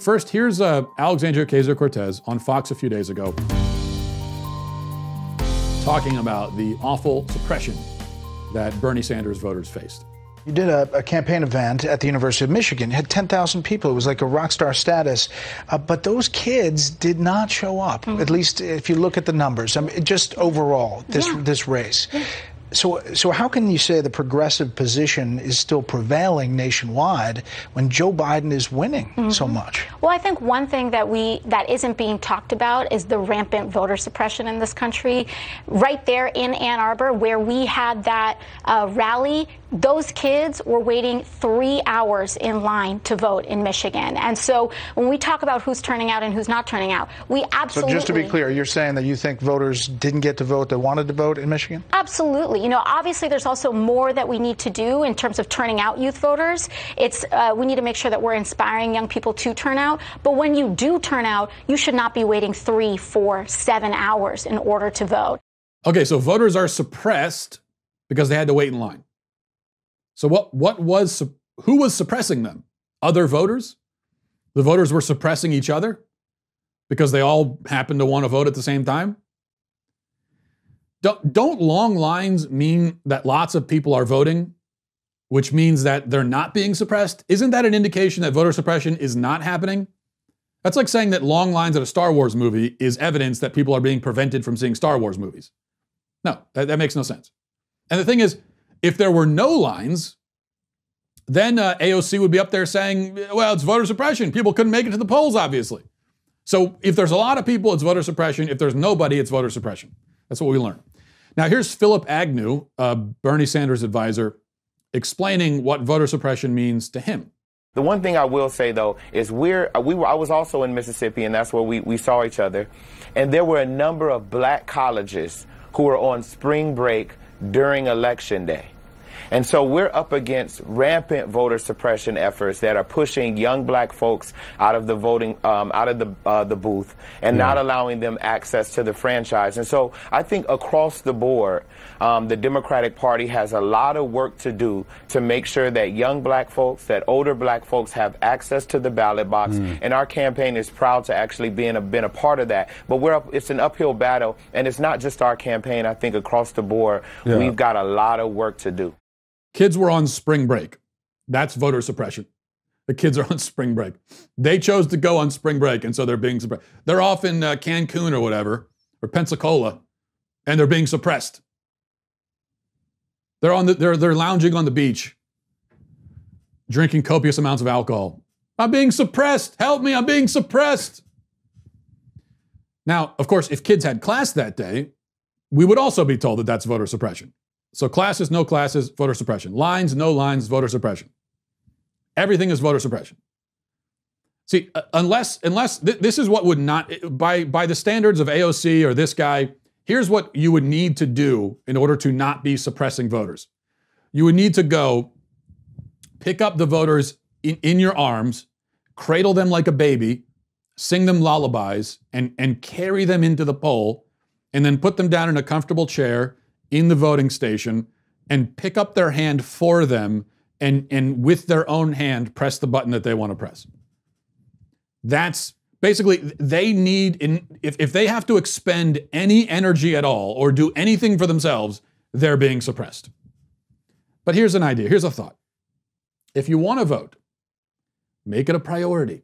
First, here's Alexandria Ocasio-Cortez on Fox a few days ago talking about the awful suppression that Bernie Sanders voters faced. You did a campaign event at the University of Michigan. It had 10,000 people. It was like a rock star status. But those kids did not show up, at least if you look at the numbers. I mean, just overall, this race. Yeah. So how can you say the progressive position is still prevailing nationwide when Joe Biden is winning so much? Well, I think one thing that isn't being talked about is the rampant voter suppression in this country. Right there in Ann Arbor, where we had that rally, those kids were waiting 3 hours in line to vote in Michigan. And so when we talk about who's turning out and who's not turning out, we absolutely... So just to be clear, you're saying that you think voters didn't get to vote that wanted to vote in Michigan? Absolutely. You know, obviously there's also more that we need to do in terms of turning out youth voters. It's we need to make sure that we're inspiring young people to turn out. But when you do turn out, you should not be waiting 3, 4, 7 hours in order to vote. Okay, so voters are suppressed because they had to wait in line. So who was suppressing them? Other voters? The voters were suppressing each other because they all happened to want to vote at the same time? Don't long lines mean that lots of people are voting, which means that they're not being suppressed? Isn't that an indication that voter suppression is not happening? That's like saying that long lines at a Star Wars movie is evidence that people are being prevented from seeing Star Wars movies. No, that makes no sense. And the thing is, if there were no lines, then AOC would be up there saying, well, it's voter suppression. People couldn't make it to the polls, obviously. So if there's a lot of people, it's voter suppression. If there's nobody, it's voter suppression. That's what we learned. Now, here's Philip Agnew, Bernie Sanders advisor, explaining what voter suppression means to him. The one thing I will say, though, is I was also in Mississippi, and that's where we saw each other. And there were a number of black colleges who were on spring break during Election Day. And so we're up against rampant voter suppression efforts that are pushing young black folks out of the voting, out of the booth, and not allowing them access to the franchise. And so I think across the board, the Democratic Party has a lot of work to do to make sure that young black folks, that older black folks have access to the ballot box. And our campaign is proud to actually been a part of that. But it's an uphill battle, and it's not just our campaign. I think across the board, we've got a lot of work to do. Kids were on spring break. That's voter suppression. The kids are on spring break. They chose to go on spring break, and so they're being suppressed. They're off in Cancun or whatever, or Pensacola, and they're being suppressed. They're lounging on the beach, drinking copious amounts of alcohol. I'm being suppressed. Help me, I'm being suppressed. Now, of course, if kids had class that day, we would also be told that that's voter suppression. So classes, no classes, voter suppression. Lines, no lines, voter suppression. Everything is voter suppression. See, unless this is what would not, by the standards of AOC or this guy, here's what you would need to do in order to not be suppressing voters. You would need to go pick up the voters in your arms, cradle them like a baby, sing them lullabies, and carry them into the poll, and then put them down in a comfortable chair in the voting station and pick up their hand for them and with their own hand press the button that they want to press. That's basically, they need, if they have to expend any energy at all or do anything for themselves, they're being suppressed. But here's an idea, here's a thought. If you want to vote, make it a priority.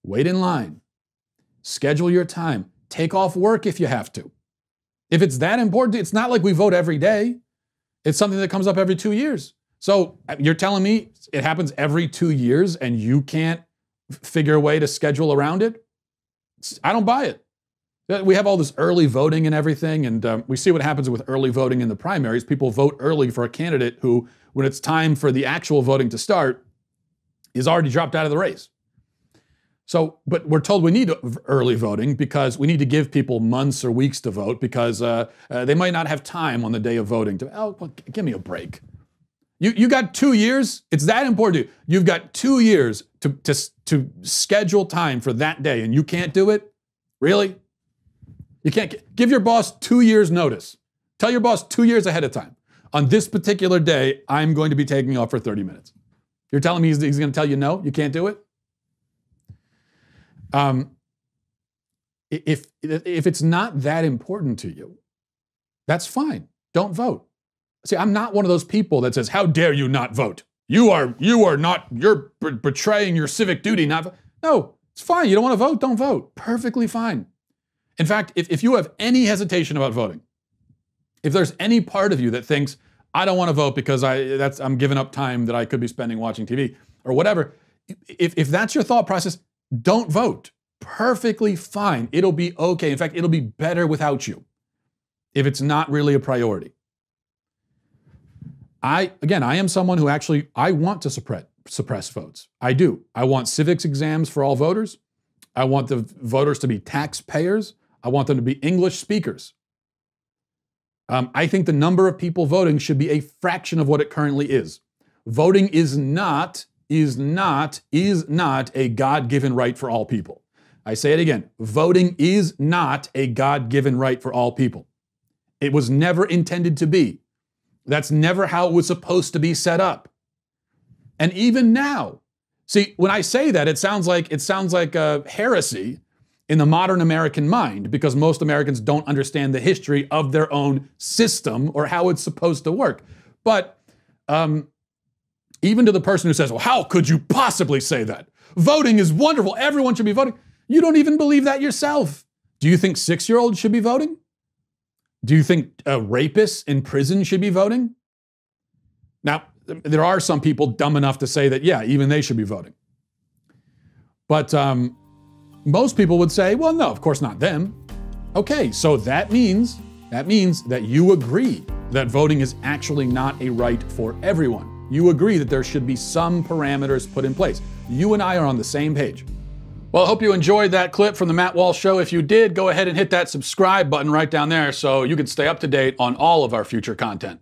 Wait in line. Schedule your time. Take off work if you have to. If it's that important, it's not like we vote every day. It's something that comes up every 2 years. So you're telling me it happens every 2 years and you can't figure a way to schedule around it? I don't buy it. We have all this early voting and everything, and we see what happens with early voting in the primaries. People vote early for a candidate who, when it's time for the actual voting to start, is already dropped out of the race. So, but we're told we need early voting because we need to give people months or weeks to vote because they might not have time on the day of voting to, well, give me a break. You got 2 years? It's that important. You've got 2 years to schedule time for that day and you can't do it? Really? You can't give your boss 2 years notice. Tell your boss 2 years ahead of time. On this particular day, I'm going to be taking off for 30 minutes. You're telling me he's going to tell you no? You can't do it? If it's not that important to you, that's fine. Don't vote. See, I'm not one of those people that says, "How dare you not vote? You're betraying your civic duty." No, it's fine. You don't want to vote? Don't vote. Perfectly fine. In fact, if you have any hesitation about voting, if there's any part of you that thinks, "I don't want to vote because I'm giving up time that I could be spending watching TV," or whatever, if that's your thought process, don't vote. Perfectly fine. It'll be okay. In fact, it'll be better without you if it's not really a priority. I am someone who actually, I want to suppress votes. I do. I want civics exams for all voters. I want the voters to be taxpayers. I want them to be English speakers. I think the number of people voting should be a fraction of what it currently is. Voting is not a God-given right for all people. I say it again. Voting is not a God-given right for all people. It was never intended to be. That's never how it was supposed to be set up. And even now, see, when I say that, it sounds like a heresy in the modern American mind, because most Americans don't understand the history of their own system or how it's supposed to work. But even to the person who says, "Well, how could you possibly say that? Voting is wonderful. Everyone should be voting." You don't even believe that yourself. Do you think 6-year-olds should be voting? Do you think rapists in prison should be voting? Now, there are some people dumb enough to say that, yeah, even they should be voting. But most people would say, well, no, of course not them. Okay, so that means that you agree that voting is actually not a right for everyone. You agree that there should be some parameters put in place. You and I are on the same page. Well, I hope you enjoyed that clip from the Matt Walsh Show. If you did, go ahead and hit that subscribe button right down there so you can stay up to date on all of our future content.